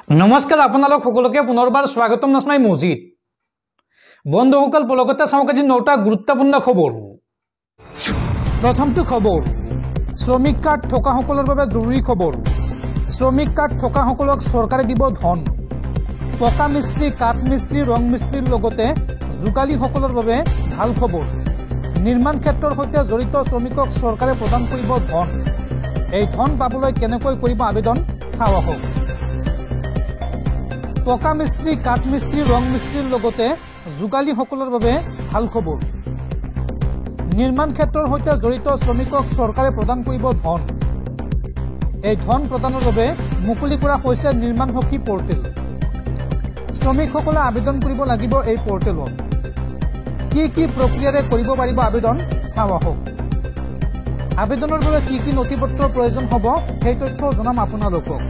নমস্কাৰ আপোনালোক সকলোকে পুনৰবাৰ স্বাগতম নাছমাই মজিদ বন্ধুসকল পলকতে চাওক আজি নটা গুৰুত্বপূৰ্ণ খবৰ প্ৰথমটো খবৰ শ্ৰমিক কাৰ্ড থকা সকলৰ বাবে জৰুৰী খবৰ শ্ৰমিক কাৰ্ড থকা সকলক চৰকাৰে দিব ধন পকা মিস্ত্ৰী কাঠ মিস্ত্ৰী ৰং মিস্ত্ৰীৰ লগতে যোগালী সকলৰ বাবে ভাল খবৰ নিৰ্মাণ ক্ষেত্ৰৰ সৈতে জড়িত শ্ৰমিকক চৰকাৰে প্ৰদান কৰিব ধন এই ধন পাবলৈ কেনেকৈ কৰিব আবেদন চাও আহক পকা মিস্ত্ৰী কাঠ মিস্ত্ৰী ৰং মিস্ত্ৰীৰ লগতে যোগালী সকলৰ বাবে ভাল খবৰ নিৰ্মাণ ক্ষেত্ৰৰ সৈতে জড়িত শ্ৰমিকক চৰকাৰে প্ৰদান কৰিব ধন এই ধন প্ৰদানৰ বাবে মুকলি কৰা হৈছে নিৰ্মাণ সখী পৰ্টেল শ্ৰমিকসকলে আবেদন কৰিব লাগিব এই পৰ্টেলত কি প্ৰক্ৰিয়াৰে কৰিব পাৰিব আবেদন চাও আহক আবেদনৰ বাবে কি নথিপত্ৰৰ প্ৰয়োজন হ'ব সেই তথ্য জনাম আপোনালোকক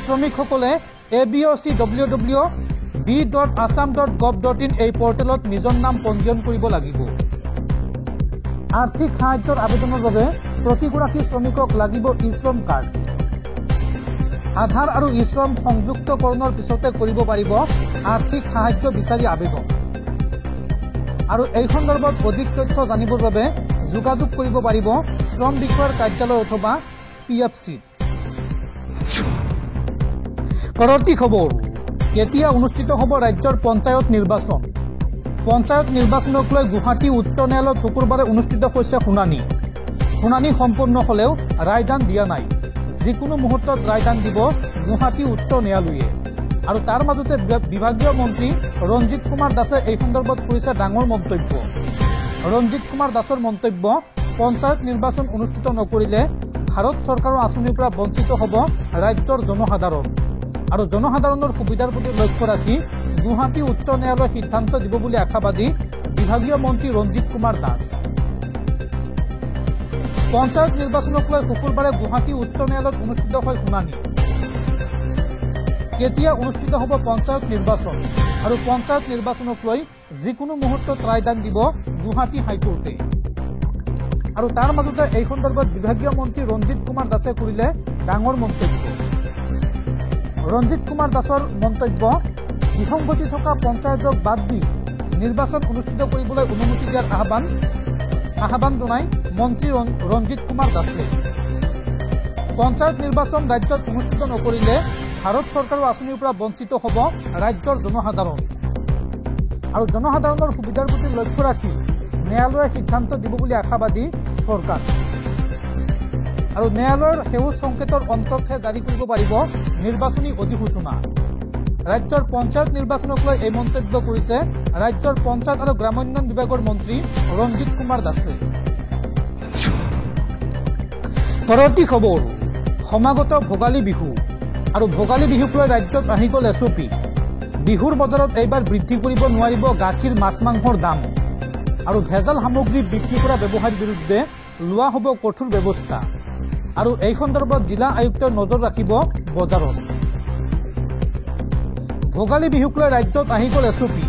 শ্ৰমিকসকলে abcwww.assam.gov.in এই পৰ্টেলত নিজৰ নাম পঞ্জীয়ন কৰিব লাগিব আৰ্থিক সাহায্যৰ আবেদনৰ বাবে প্ৰতিগৰাকী শ্ৰমিকক লাগিব ই-শ্ৰম কাৰ্ড আধাৰ আৰু ই-শ্ৰম সংযুক্তকৰণৰ পিছতে কৰিব পাৰিব আৰ্থিক সাহায্য বিচাৰি আবেদন আৰু এই সন্দৰ্ভত অধিক তথ্য জানিবৰ বাবে যোগাযোগ কৰিব পাৰিব শ্ৰম বিষয়াৰ কাৰ্যালয় অথবা PFC পৰৱৰ্তী খবৰ কেতিয়া অনুষ্ঠিত হ'ব ৰাজ্যৰ পঞ্চায়ত নিৰ্বাচনক লৈ গুৱাহাটী উচ্চ ন্যায়ালয়ত শুকুৰবাৰে অনুষ্ঠিত হৈছে শুনানি সম্পূৰ্ণ হলেও ৰায়দান দিয়া নাই যিকোনো মুহূৰ্তত ৰায়দান দিব গুৱাহাটী উচ্চ ন্যায়ালয়ে আৰু তাৰ মাজতে বিভাগীয় মন্ত্ৰী ৰঞ্জিত কুমাৰ দাসে এই সন্দৰ্ভত কৰিছে ডাঙৰ মন্তব্য ৰঞ্জিত কুমাৰ দাসৰ মন্তব্য পঞ্চায়ত নিৰ্বাচন অনুষ্ঠিত নকৰিলে ভাৰত চৰকাৰৰ আঁচনিৰ পৰা বঞ্চিত হ'ব ৰাজ্যৰ জনসাধাৰণ আৰু জনসাধাৰণৰ সুবিধাৰ প্ৰতি লক্ষ্য ৰাখি গুৱাহাটী উচ্চ ন্যায়ালয়ে সিদ্ধান্ত দিব বুলি আশাবাদী বিভাগীয় মন্ত্ৰী ৰঞ্জিত কুমাৰ দাস পঞ্চায়ত নিৰ্বাচনক লৈ শুকুৰবাৰে গুৱাহাটী উচ্চ ন্যায়ালয়ত অনুষ্ঠিত হয় শুনানি কেতিয়া অনুষ্ঠিত হ'ব পঞ্চায়ত নিৰ্বাচন আৰু পঞ্চায়ত নিৰ্বাচনক লৈ যিকোনো মুহূৰ্তত ৰায়দান দিব গুৱাহাটী হাইকোৰ্টে আৰু তাৰ মাজতে এই সন্দৰ্ভত বিভাগীয় মন্ত্ৰী ৰঞ্জিত কুমাৰ দাসে কৰিলে ডাঙৰ মন্তব্য ৰঞ্জিত কুমাৰ দাসৰ মন্তব্য বিসংগতি থকা পঞ্চায়তক বাদ দি নিৰ্বাচন অনুষ্ঠিত কৰিবলৈ অনুমতি দিয়াৰ আহ্বান জনাই মন্ত্ৰী ৰঞ্জিত কুমাৰ দাসে পঞ্চায়ত নিৰ্বাচন ৰাজ্যত অনুষ্ঠিত নকৰিলে ভাৰত চৰকাৰৰ আঁচনিৰ পৰা বঞ্চিত হ'ব ৰাজ্যৰ জনসাধাৰণ আৰু জনসাধাৰণৰ সুবিধাৰ প্ৰতি লক্ষ্য ৰাখি ন্যায়ালয়ে সিদ্ধান্ত দিব বুলি আশাবাদী চৰকাৰ আৰু ন্যায়ালয়ৰ সেউজ সংকেতৰ অন্ততহে জাৰি কৰিব পাৰিব নিৰ্বাচনী অধিসূচনা ৰাজ্যৰ পঞ্চায়ত নিৰ্বাচনক লৈ এই মন্তব্য কৰিছে ৰাজ্যৰ পঞ্চায়ত আৰু গ্ৰামোন্নয়ন বিভাগৰ মন্ত্ৰী ৰঞ্জিত কুমাৰ দাসে পৰৱৰ্তী খবৰ সমাগত ভোগালী বিহু আৰু ভোগালী বিহুক লৈ ৰাজ্যত আহি গ'ল এছঅপি বিহুৰ বজাৰত এইবাৰ বৃদ্ধি কৰিব নোৱাৰিব গাখীৰ মাছ মাংসৰ দাম আৰু ভেজাল সামগ্ৰী বিক্ৰী কৰা ব্যৱসায়ীৰ বিৰুদ্ধে লোৱা হ'ব কঠোৰ ব্যৱস্থা আৰু এই সন্দৰ্ভত জিলা আয়ুক্তই নজৰ ৰাখিব বজাৰত ভোগালী বিহুক লৈ ৰাজ্যত আহি গ'ল এছঅপি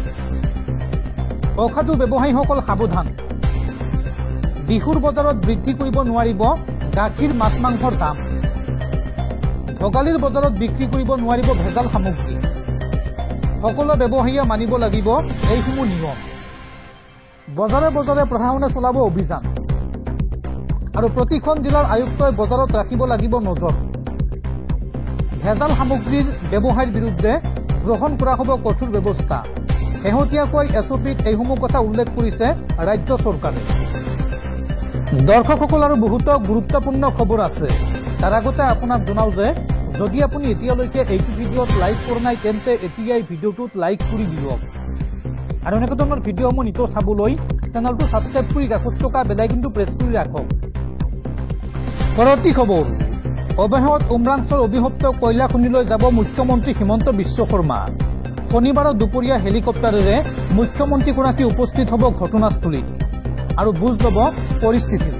অসাধু ব্যৱসায়ীসকল সাৱধান বিহুৰ বজাৰত বৃদ্ধি কৰিব নোৱাৰিব গাখীৰ মাছ মাংসৰ দাম ভোগালীৰ বজাৰত বিক্ৰী কৰিব নোৱাৰিব ভেজাল সামগ্ৰী সকলো ব্যৱসায়ীয়ে মানিব লাগিব এইসমূহ নিয়ম বজাৰে বজাৰে প্ৰশাসনে চলাব অভিযান আৰু প্ৰতিখন জিলাৰ আয়ুক্তই বজাৰত ৰাখিব লাগিব নজৰ ভেজাল সামগ্ৰীৰ ব্যৱসায়ীৰ বিৰুদ্ধে গ্ৰহণ কৰা হ'ব কঠোৰ ব্যৱস্থা শেহতীয়াকৈ এছঅপিত এইসমূহ কথা উল্লেখ কৰিছে ৰাজ্য চৰকাৰে দৰ্শকসকল আৰু বহুতো গুৰুত্বপূৰ্ণ খবৰ আছে তাৰ আগতে আপোনাক জনাও যে যদি আপুনি এতিয়ালৈকে এইটো ভিডিঅ'ত লাইক কৰা নাই তেন্তে এতিয়াই ভিডিঅ'টোত লাইক কৰি দিয়ক আৰু এনেকুৱা ধৰণৰ ভিডিঅ'সমূহ নিতৌ চাবলৈ চেনেলটো ছাবস্ক্ৰাইব কৰি কাষত থকা বেল আইকনটো প্ৰেছ কৰি ৰাখক পৰৱৰ্তী খবৰ অৱশেষত উমৰাংচৰ অভিশপ্ত কয়লা খনিলৈ যাব মুখ্যমন্ত্ৰী হিমন্ত বিশ্ব শৰ্মা শনিবাৰৰ দুপৰীয়া হেলিকপ্টাৰেৰে মুখ্যমন্ত্ৰীগৰাকী উপস্থিত হ'ব ঘটনাস্থলীত আৰু বুজ ল'ব পৰিস্থিতি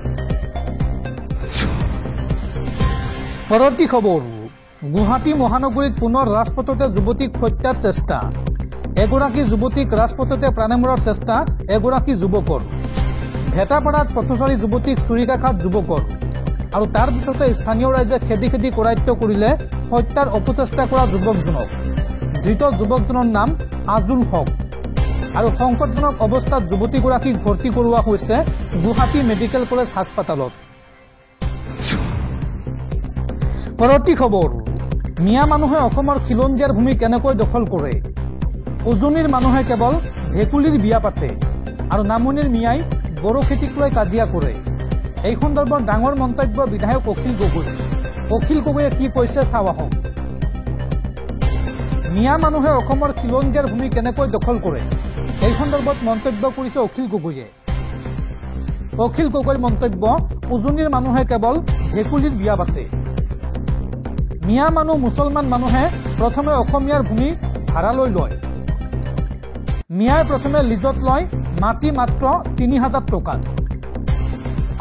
পৰৱৰ্তী খবৰ গুৱাহাটী মহানগৰীত পুনৰ ৰাজপথতে যুৱতীক হত্যাৰ চেষ্টা এগৰাকী যুৱতীক ৰাজপথতে প্ৰাণে মৰাৰ চেষ্টা এগৰাকী যুৱকৰ ভেটাপাৰাত পথচাৰী যুৱতীক চুৰিকাঘাত যুৱকৰ আৰু তাৰ পিছতে স্থানীয় ৰাইজে খেদি খেদি কৰায়ত্ব কৰিলে হত্যাৰ অপচেষ্টা কৰা যুৱকজনক। ধৃত যুৱকজনৰ নাম আজুল হক আৰু সংকটজনক অৱস্থাত যুৱতীগৰাকীক ভৰ্তি কৰোৱা হৈছে গুৱাহাটী মেডিকেল কলেজ হাস্পাতালত। পৰৱৰ্তী খবৰ, মিয়া মানুহে অসমৰ খিলঞ্জীয়াৰ ভূমি কেনেকৈ দখল কৰে? উজনিৰ মানুহে কেৱল ভেকুলীৰ বিয়া পাতে আৰু নামনিৰ মিয়াই বড়ো খেতিক লৈ কাজিয়া কৰে। এই সন্দৰ্ভত ডাঙৰ মন্তব্য বিধায়ক অখিল গগৈ। অখিল গগৈয়ে কি কৈছে চাওঁ আহক। মিয়া মানুহে অসমৰ খিলঞ্জীয়াৰ ভূমি কেনেকৈ দখল কৰে, এই সন্দৰ্ভত মন্তব্য কৰিছে অখিল গগৈয়ে। অখিল গগৈৰ মন্তব্য, উজনিৰ মানুহে কেৱল ভেকুলীৰ বিয়া পাতে। মিয়া মানুহ মুছলমান মানুহে প্ৰথমে অসমীয়াৰ ভূমি ভাড়ালৈ লয়। মিয়াই প্ৰথমে লিজত লয় মাটি মাত্ৰ ৩,০০০ টকাত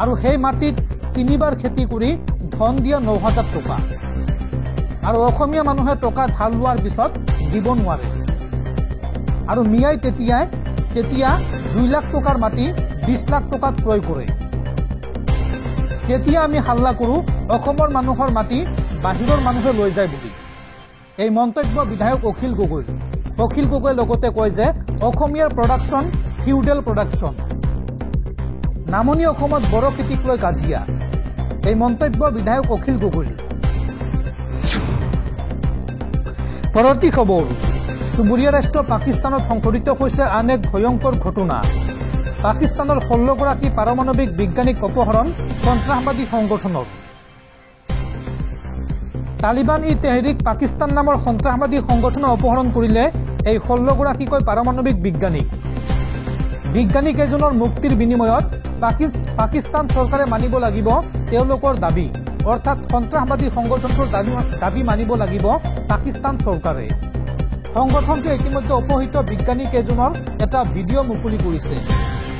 আৰু সেই মাটিত ৩বাৰ খেতি কৰি ধন দিয়া ৯,০০০ টকা আৰু অসমীয়া মানুহে টকা ধাৰ লোৱাৰ পিছত দিব নোৱাৰে আৰু মিয়াই তেতিয়া ২ লাখ টকাৰ মাটি ২০ লাখ টকাত ক্ৰয় কৰে। তেতিয়া আমি হাল্লা কৰোঁ অসমৰ মানুহৰ মাটি বাহিৰৰ মানুহে লৈ যায় বুলি। এই মন্তব্য বিধায়ক অখিল গগৈৰ। অখিল গগৈয়ে লগতে কয় যে অসমীয়াৰ প্ৰডাকশ্যন ফিউডেল প্ৰডাকশ্যন। নামনি অসমত বড়ো খেতিক লৈ কাজিয়া। এই মন্তব্য বিধায়ক অখিল গগৈৰ। পৰৱৰ্তী খবৰ, চুবুৰীয়া ৰাষ্ট্ৰ পাকিস্তানত সংঘটিত হৈছে আন এক ভয়ংকৰ ঘটনা। পাকিস্তানৰ 16গৰাকী পাৰমাণৱিক বিজ্ঞানীক অপহৰণ সন্ত্ৰাসবাদী সংগঠনৰ। তালিবান ই তেহৰিক পাকিস্তান নামৰ সন্ত্ৰাসবাদী সংগঠনে অপহৰণ কৰিলে এই 16গৰাকীকৈ পাৰমাণৱিক বিজ্ঞানীক। বিজ্ঞানীকেইজনৰ মুক্তিৰ বিনিময়ত পাকিস্তান চৰকাৰে মানিব লাগিব তেওঁলোকৰ দাবী, অৰ্থাৎ সন্ত্ৰাসবাদী সংগঠনটোৰ দাবী মানিব লাগিব পাকিস্তান চৰকাৰে। সংগঠনটোৱে ইতিমধ্যে অপহৃত বিজ্ঞানীকেইজনৰ এটা ভিডিঅ' মুকলি কৰিছে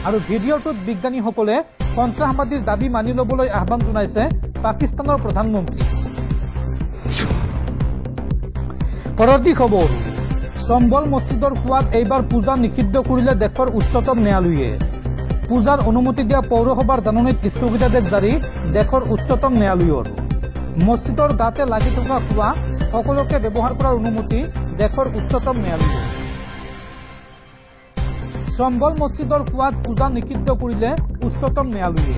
আৰু ভিডিঅ'টোত বিজ্ঞানীসকলে সন্ত্ৰাসবাদীৰ দাবী মানি ল'বলৈ আহ্বান জনাইছে পাকিস্তানৰ প্ৰধানমন্ত্ৰী। পৰৱৰ্তী খবৰ, চম্বল মছজিদৰ কুৱাত এইবাৰ পূজা নিষিদ্ধ কৰিলে দেশৰ উচ্চতম ন্যায়ালয়ে। পূজাৰ অনুমতি দিয়া পৌৰসভাৰ জাননীত স্থগিতাদেশ জাৰি দেশৰ উচ্চতম ন্যায়ালয়ৰ। মছজিদৰ গাতে লাগি থকা কুৱা সকলোকে ব্যৱহাৰ কৰাৰ অনুমতি দেশৰ উচ্চতম ন্যায়ালয়ৰ। চম্বল মছজিদৰ কুৱাত পূজা নিষিদ্ধ কৰিলে উচ্চতম ন্যায়ালয়ে।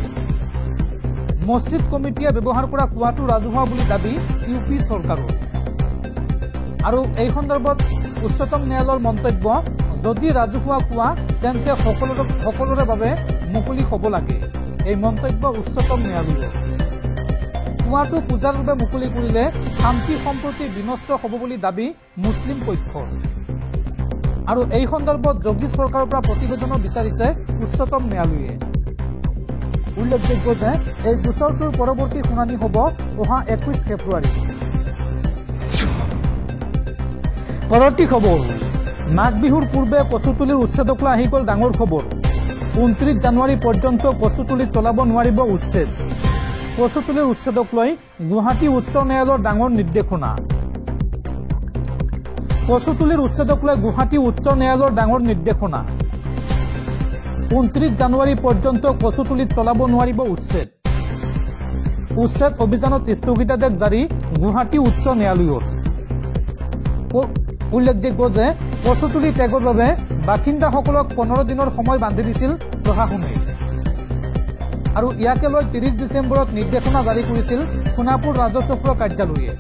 মছজিদ কমিটিয়ে ব্যৱহাৰ কৰা কুৱাটো ৰাজহুৱা বুলি দাবী ইউ পি চৰকাৰৰ। আৰু এই সন্দৰ্ভত উচ্চতম ন্যায়ালয়ৰ মন্তব্য, যদি ৰাজহুৱা কোৱা তেন্তে সকলোৰে বাবে মুকলি হ'ব লাগে। এই মন্তব্য উচ্চতম ন্যায়ালয়ৰ। কুৱাটো পূজাৰ বাবে মুকলি কৰিলে শান্তি সম্প্ৰতি বিনষ্ট হ'ব বুলি দাবী মুছলিম পক্ষৰ। আৰু এই সন্দৰ্ভত যোগী চৰকাৰৰ পৰা প্ৰতিবেদনো বিচাৰিছে উচ্চতম ন্যায়ালয়ে। উল্লেখযোগ্য যে এই গোচৰটোৰ পৰৱৰ্তী শুনানি হ'ব অহা 21 ফেব্ৰুৱাৰী। পৰৱৰ্তী খবৰ, মাঘ বিহুৰ পূৰ্বে কচুতলিৰ উচ্ছেদক লৈ আহি গ'ল ডাঙৰ খবৰ। 29 জানুৱাৰী পৰ্যন্ত কচুতলিত চলাব নোৱাৰিব উচ্ছেদ। কচুতলিৰ উচ্ছেদক লৈ গুৱাহাটী উচ্চ ন্যায়ালয়ৰ ডাঙৰ নিৰ্দেশনা। কচুতলিৰ উচ্ছেদক লৈ গুৱাহাটী উচ্চ ন্যায়ালয়ৰ ডাঙৰ নিৰ্দেশনা। 29 জানুৱাৰী পৰ্যন্ত কচুতলিত চলাব নোৱাৰিব উচ্ছেদ। উচ্ছেদ অভিযানত স্থগিতাদেশ জাৰি গুৱাহাটী উচ্চ ন্যায়ালয়ৰ। উল্লেখযোগ্য যে কচুতলি ত্যাগৰ বাবে বাসিন্দাসকলক 15 দিনৰ সময় বান্ধি দিছিল প্ৰশাসনে আৰু ইয়াকে লৈ 30 ডিচেম্বৰত নিৰ্দেশনা জাৰি কৰিছিল সোণাপুৰ ৰাজচক্ৰ কাৰ্যালয়ে।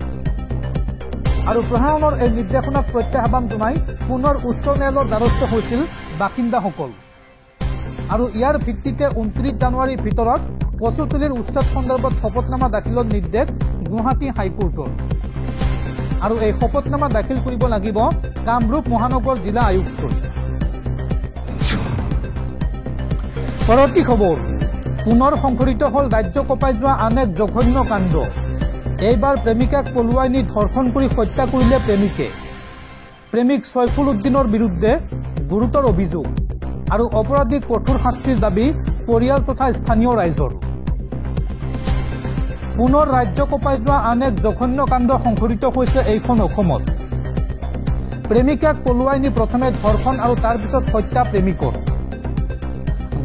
আৰু প্ৰশাসনৰ এই নিৰ্দেশনাক প্ৰত্যাহ্বান জনাই পুনৰ উচ্চ ন্যায়ালয়ৰ দ্বাৰস্থ হৈছিল বাসিন্দাসকল। আৰু ইয়াৰ ভিত্তিতে 29 জানুৱাৰীৰ ভিতৰত কচুতলিৰ উচ্ছেদ সন্দৰ্ভত শপতনামা দাখিলৰ নিৰ্দেশ গুৱাহাটী হাইকোৰ্টৰ। আৰু এই শপতনামা দাখিল কৰিব লাগিব কামৰূপ মহানগৰ জিলা আয়ুক্তই। পৰৱৰ্তী খবৰ, পুনৰ সংঘটিত হ'ল ৰাজ্য কঁপাই যোৱা আন এক জঘন্য কাণ্ড। এইবাৰ প্ৰেমিকাক পলুৱাই নি ধৰ্ষণ কৰি হত্যা কৰিলে প্ৰেমিকে। প্ৰেমিক ছয়ফুল উদ্দিনৰ বিৰুদ্ধে গুৰুতৰ অভিযোগ আৰু অপৰাধীক কঠোৰ শাস্তিৰ দাবী পৰিয়াল তথা স্থানীয় ৰাইজৰ। পুনৰ ৰাজ্য কঁপাই যোৱা আন এক জঘন্য কাণ্ড সংঘটিত হৈছে এইখন অসমত। প্ৰেমিকাক পলুৱাই নি প্ৰথমে ধৰ্ষণ আৰু তাৰ পিছত হত্যা প্ৰেমিকৰ।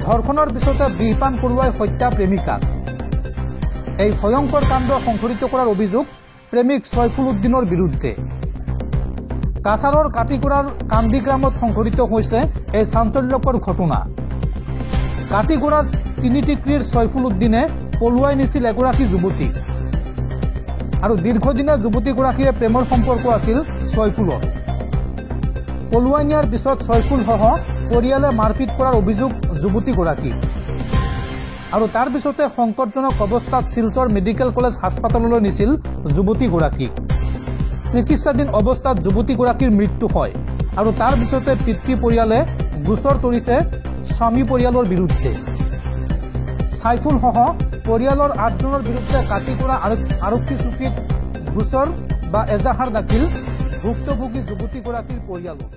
ধৰ্ষণৰ পিছতে বিষপান কৰোৱাই হত্যা প্ৰেমিকাক। এই ভয়ঙ্কৰ কাণ্ড সংঘটিত কৰাৰ অভিযোগ প্ৰেমিক সৈফুল উদ্দিনেৰ বিৰুদ্ধে। কাছাৰৰ কাটিগড়াৰ কান্দি গ্ৰামত সংঘটিত হৈছে এই চাঞ্চল্যকৰ ঘটনা। কাটিগড়াৰ তিনিটিক্ৰীৰ সৈফুল উদ্দিনে পলুৱাই নিছিল এগৰাকী যুৱতীক আৰু দীৰ্ঘদিনীয়া যুৱতীগৰাকীয়ে প্ৰেমৰ সম্পৰ্ক আছিল সৈফুলৰ। পলুৱাই নিয়াৰ পিছত সৈফুলসহ পৰিয়ালে মাৰপিট কৰাৰ অভিযোগ যুৱতীগৰাকীক আৰু তাৰ পিছতে সংকটজনক অৱস্থাত শিলচৰ মেডিকেল কলেজ হাস্পাতাললৈ নিছিল যুৱতীগৰাকীক। চিকিৎসাধীন অৱস্থাত যুৱতীগৰাকীৰ মৃত্যু হয় আৰু তাৰ পিছতে পিতৃ পৰিয়ালে গোচৰ তৰিছে স্বামী পৰিয়ালৰ বিৰুদ্ধে। সাইফুলসহ পৰিয়ালৰ 8জনৰ বিৰুদ্ধে কাটিগড়া আৰক্ষী চকীত গোচৰ বা এজাহাৰ দাখিল ভুক্তভোগী যুৱতীগৰাকীৰ পৰিয়ালৰ।